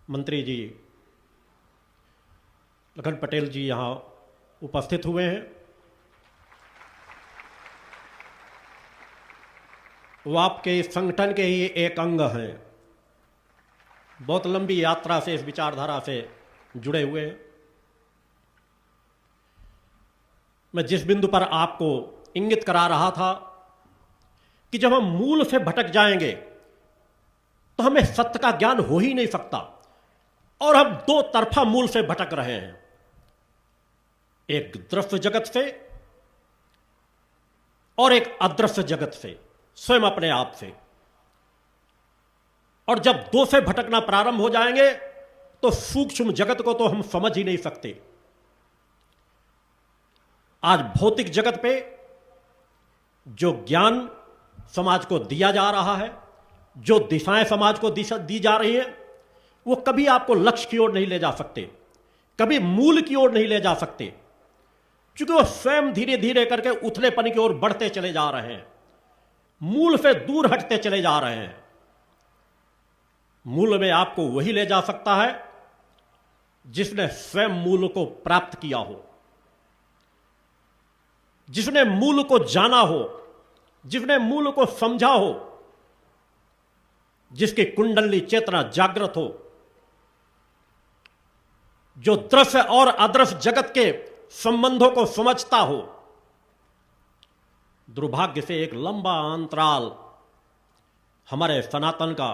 मंत्री जी लखन पटेल जी यहाँ उपस्थित हुए हैं। वो आपके इस संगठन के ही एक अंग हैं। बहुत लंबी यात्रा से इस विचारधारा से जुड़े हुए हैं। मैं जिस बिंदु पर आपको इंगित करा रहा था कि जब हम मूल से भटक जाएंगे तो हमें सत्य का ज्ञान हो ही नहीं सकता, और हम दो तरफा मूल से भटक रहे हैं, एक दृश्य जगत से और एक अदृश्य जगत से, स्वयं अपने आप से। और जब दो से भटकना प्रारंभ हो जाएंगे तो सूक्ष्म जगत को तो हम समझ ही नहीं सकते। आज भौतिक जगत पे जो ज्ञान समाज को दिया जा रहा है, जो दिशाएं समाज को दी जा रही है, वो कभी आपको लक्ष्य की ओर नहीं ले जा सकते, कभी मूल की ओर नहीं ले जा सकते, क्योंकि वो स्वयं धीरे धीरे करके उथलेपन की ओर बढ़ते चले जा रहे हैं, मूल से दूर हटते चले जा रहे हैं। मूल में आपको वही ले जा सकता है जिसने स्वयं मूल को प्राप्त किया हो, जिसने मूल को जाना हो, जिसने मूल को समझा हो, जिसकी कुंडली चेतना जागृत हो, जो दृश्य और अदृश्य जगत के संबंधों को समझता हो। दुर्भाग्य से एक लंबा अंतराल हमारे सनातन का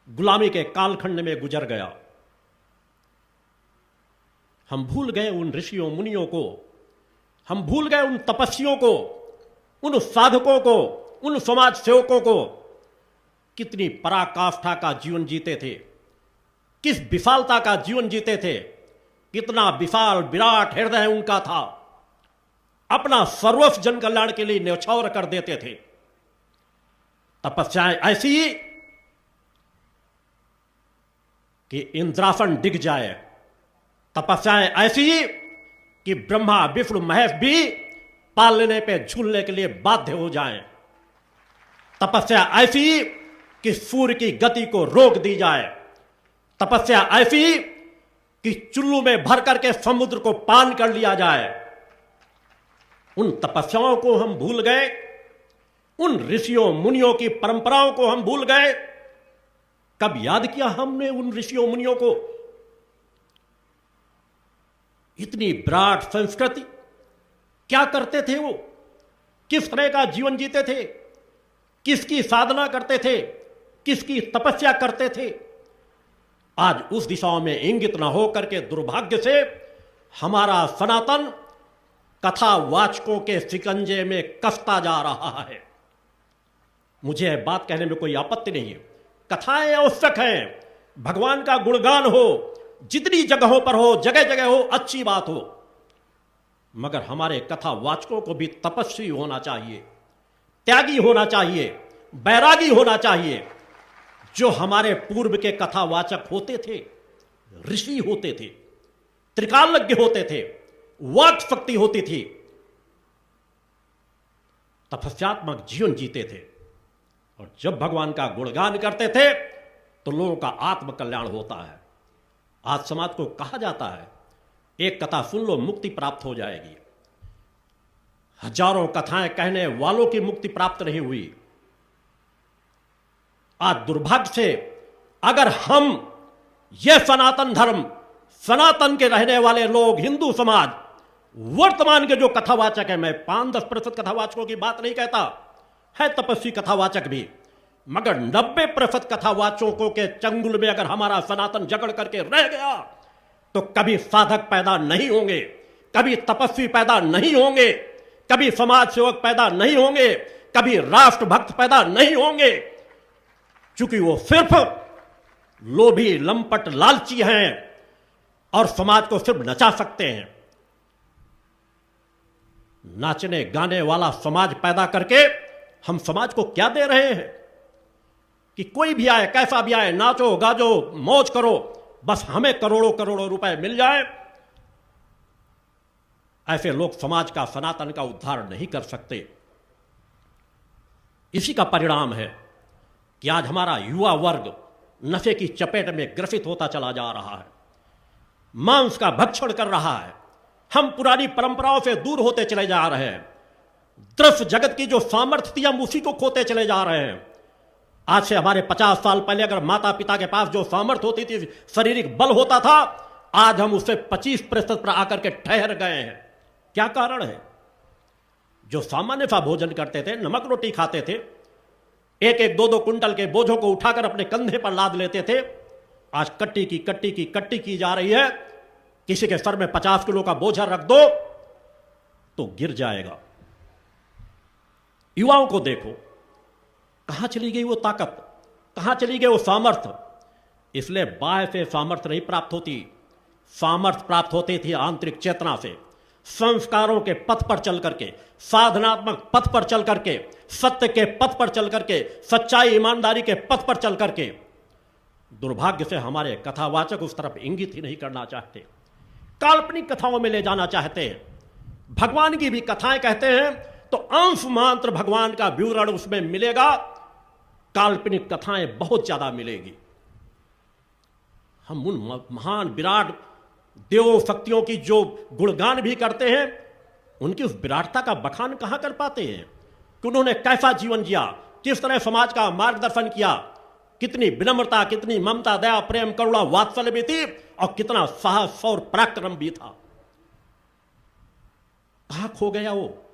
गुलामी के कालखंड में गुजर गया। हम भूल गए उन ऋषियों मुनियों को, हम भूल गए उन तपस्वियों को, उन साधकों को, उन समाज सेवकों को, कितनी पराकाष्ठा का जीवन जीते थे, किस विशालता का जीवन जीते थे, कितना विशाल विराट हृदय उनका था, अपना सर्वस्व जन कल्याण के लिए न्यौछावर कर देते थे। तपस्याएं ऐसी कि इंद्रासन डिग जाए, तपस्याएं ऐसी कि ब्रह्मा विष्णु महेश भी पाल लेने पे झूलने के लिए बाध्य हो जाएं, तपस्या ऐसी कि सूर्य की गति को रोक दी जाए, तपस्या ऐसी कि चुल्लू में भर करके समुद्र को पान कर लिया जाए। उन तपस्याओं को हम भूल गए, उन ऋषियों मुनियों की परंपराओं को हम भूल गए। कब याद किया हमने उन ऋषियों मुनियों को? इतनी विराट संस्कृति, क्या करते थे वो, किस तरह का जीवन जीते थे, किसकी साधना करते थे, किसकी तपस्या करते थे। आज उस दिशाओं में इंगित न हो करके दुर्भाग्य से हमारा सनातन कथावाचकों के शिकंजे में कसता जा रहा है। मुझे यह बात कहने में कोई आपत्ति नहीं है, कथाएं आवश्यक हैं, भगवान का गुणगान हो, जितनी जगहों पर हो, जगह जगह हो, अच्छी बात हो, मगर हमारे कथावाचकों को भी तपस्वी होना चाहिए, त्यागी होना चाहिए, बैरागी होना चाहिए। जो हमारे पूर्व के कथावाचक होते थे, ऋषि होते थे, त्रिकालज्ञ होते थे, वाक शक्ति होती थी, तपस्यात्मक जीवन जीते थे, और जब भगवान का गुणगान करते थे तो लोगों का आत्म कल्याण होता है। आज समाज को कहा जाता है एक कथा सुन लो मुक्ति प्राप्त हो जाएगी। हजारों कथाएं कहने वालों की मुक्ति प्राप्त नहीं हुई। आज दुर्भाग्य से अगर हम यह सनातन धर्म, सनातन के रहने वाले लोग, हिंदू समाज, वर्तमान के जो कथावाचक है, मैं 5-10% कथावाचकों की बात नहीं कहता, है तपस्वी कथावाचक भी, मगर 90% कथावाचकों के चंगुल में अगर हमारा सनातन जकड़ करके रह गया तो कभी साधक पैदा नहीं होंगे, कभी तपस्वी पैदा नहीं होंगे, कभी समाज सेवक पैदा नहीं होंगे, कभी राष्ट्रभक्त पैदा नहीं होंगे, क्योंकि वो सिर्फ लोभी, लंपट, लालची हैं और समाज को सिर्फ नचा सकते हैं। नाचने गाने वाला समाज पैदा करके हम समाज को क्या दे रहे हैं कि कोई भी आए, कैसा भी आए, नाचो गाजो, मौज करो, बस हमें करोड़ों करोड़ों रुपए मिल जाए। ऐसे लोग समाज का, सनातन का उद्धार नहीं कर सकते। इसी का परिणाम है कि आज हमारा युवा वर्ग नशे की चपेट में ग्रसित होता चला जा रहा है, मांस का भक्षण कर रहा है। हम पुरानी परंपराओं से दूर होते चले जा रहे हैं। दृश्य जगत की जो सामर्थ्य थी हम उसी को खोते चले जा रहे हैं। आज से हमारे 50 साल पहले अगर माता पिता के पास जो सामर्थ्य होती थी, शारीरिक बल होता था, आज हम उससे 25% पर आकर के ठहर गए हैं। क्या कारण है? जो सामान्य सा भोजन करते थे, नमक रोटी खाते थे, एक एक 2-2 कुंटल के बोझों को उठाकर अपने कंधे पर लाद लेते थे, आज कट्टी की जा रही है। किसी के सर में 50 किलो का बोझा रख दो तो गिर जाएगा। युवाओं को देखो, कहां चली गई वो ताकत, कहां चली गई वो सामर्थ्य। इसलिए बाह्य से सामर्थ्य नहीं प्राप्त होती, सामर्थ्य प्राप्त होती थी आंतरिक चेतना से, संस्कारों के पथ पर चल करके, साधनात्मक पथ पर चल करके, सत्य के पथ पर चल करके, सच्चाई ईमानदारी के पथ पर चल करके। दुर्भाग्य से हमारे कथावाचक उस तरफ इंगित ही नहीं करना चाहते, काल्पनिक कथाओं में ले जाना चाहते हैं। भगवान की भी कथाएं कहते हैं तो अंश मात्र भगवान का विवरण उसमें मिलेगा, काल्पनिक कथाएं बहुत ज्यादा मिलेगी। हम उन महान विराट देव शक्तियों की जो गुणगान भी करते हैं, उनकी उस विराटता का बखान कहां कर पाते हैं कि उन्होंने कैसा जीवन जिया, किस तरह समाज का मार्गदर्शन किया, कितनी विनम्रता, कितनी ममता, दया, प्रेम, करुणा, वात्सल्य भी थी और कितना साहस और पराक्रम भी था। कहां खो गया वो?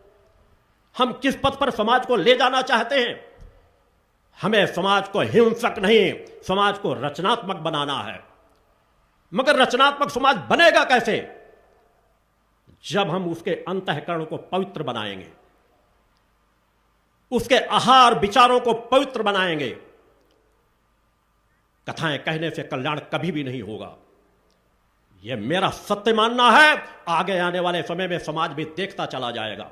हम किस पथ पर समाज को ले जाना चाहते हैं? हमें समाज को हिंसक नहीं, समाज को रचनात्मक बनाना है। मगर रचनात्मक समाज बनेगा कैसे? जब हम उसके अंतःकरण को पवित्र बनाएंगे, उसके आहार विचारों को पवित्र बनाएंगे। कथाएं कहने से कल्याण कभी भी नहीं होगा, यह मेरा सत्य मानना है। आगे आने वाले समय में समाज भी देखता चला जाएगा।